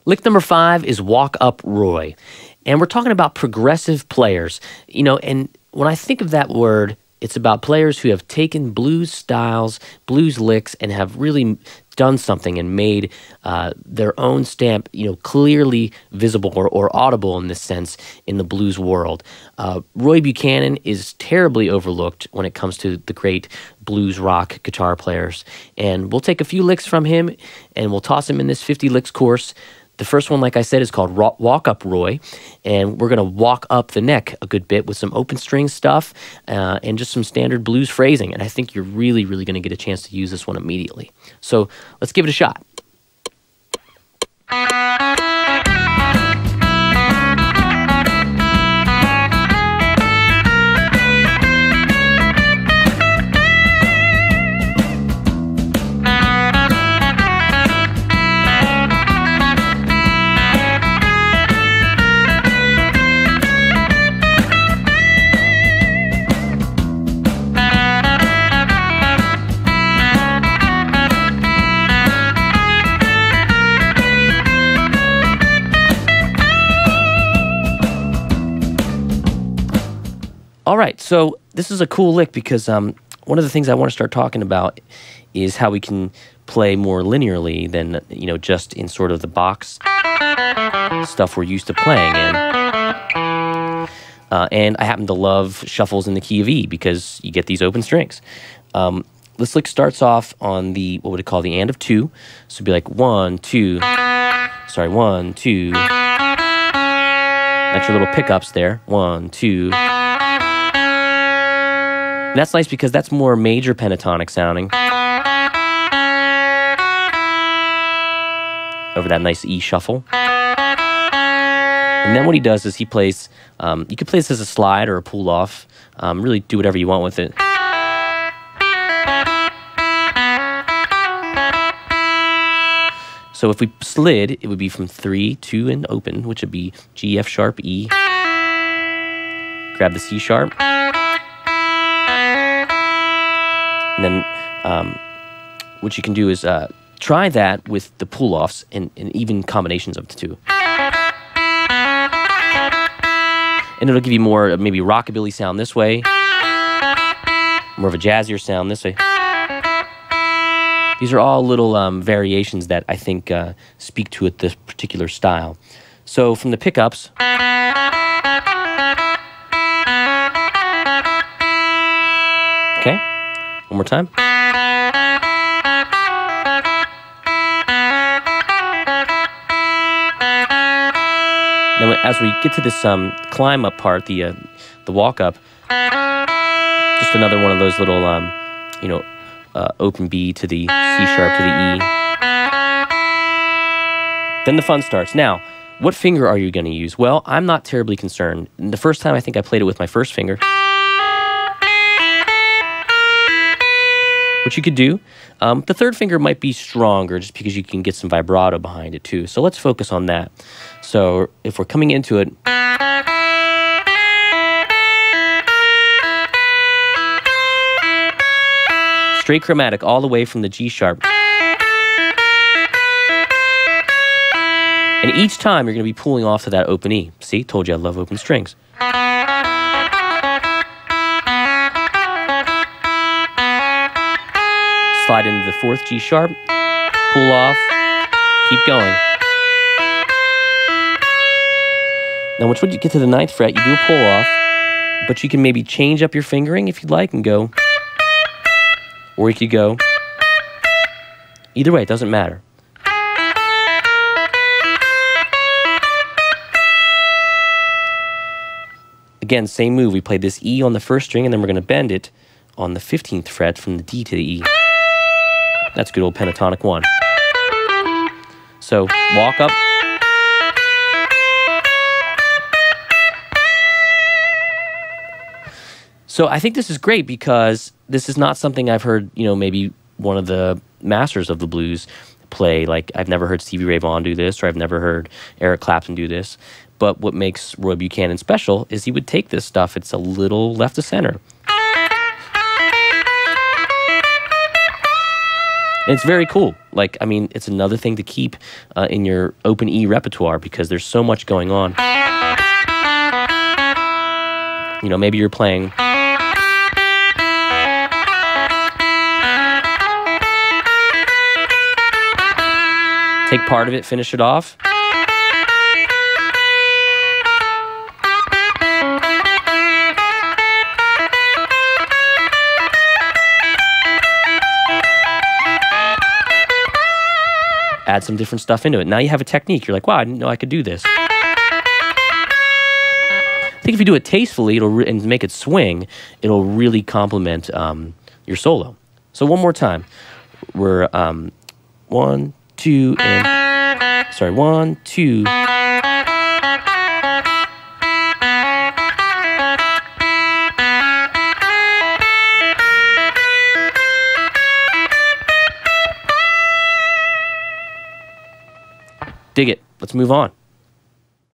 Lick number 5 is Walk Up Roy. And we're talking about progressive players. And when I think of that word, it's about players who have taken blues styles, blues licks, and have really done something and made their own stamp, clearly visible or audible in this sense in the blues world. Roy Buchanan is terribly overlooked when it comes to the great blues rock guitar players. And we'll take a few licks from him and we'll toss him in this 50 licks course. The first one, like I said, is called Walk Up Roy, and we're going to walk up the neck a good bit with some open string stuff and just some standard blues phrasing, and I think you're really, really going to get a chance to use this one immediately. So let's give it a shot. All right, so this is a cool lick because one of the things I want to start talking about is how we can play more linearly than, just in sort of the box stuff we're used to playing in. And I happen to love shuffles in the key of E because you get these open strings. This lick starts off on the, what would it call, the and of 2. So it'd be like 1, 2, 1, 2. That's your little pickups there. 1, 2. And that's nice because that's more major pentatonic sounding. Over that nice E shuffle. And then what he does is he plays, you could play this as a slide or a pull off. Really do whatever you want with it. So if we slid, it would be from 3, 2, and open, which would be G, F sharp, E. Grab the C sharp. And then what you can do is try that with the pull-offs and even combinations of the two. And it'll give you more maybe rockabilly sound this way, more of a jazzier sound this way. These are all little variations that I think speak to it, this particular style. So from the pickups, okay. One more time. Now, as we get to this climb up part, the walk up, just another one of those little, open B to the C sharp to the E. Then the fun starts. Now, what finger are you going to use? Well, I'm not terribly concerned. The first time I think I played it with my first finger. What you could do, the third finger might be stronger just because you can get some vibrato behind it too. So let's focus on that. So if we're coming into it, straight chromatic all the way from the G sharp. And each time you're going to be pulling off to that open E. See, told you I love open strings. Slide into the 4th G sharp, pull off, keep going. Now once you get to the 9th fret, you do a pull off, but you can maybe change up your fingering if you'd like and go, or you could go, either way, it doesn't matter. Again, same move, we played this E on the 1st string and then we're going to bend it on the 15th fret from the D to the E. That's good old pentatonic 1. So, walk up. So I think this is great because this is not something I've heard, maybe one of the masters of the blues play. Like, I've never heard Stevie Ray Vaughan do this, or I've never heard Eric Clapton do this. But what makes Roy Buchanan special is he would take this stuff. It's a little left of center. And it's very cool. Like, I mean, it's another thing to keep in your open E repertoire because there's so much going on. You know, maybe you're playing. Take part of it, finish it off. Add some different stuff into it. Now you have a technique. You're like, wow, I didn't know I could do this. I think if you do it tastefully and make it swing, it'll really complement your solo. So one more time. We're 1, 2, and... Sorry, 1, 2... Dig it. Let's move on.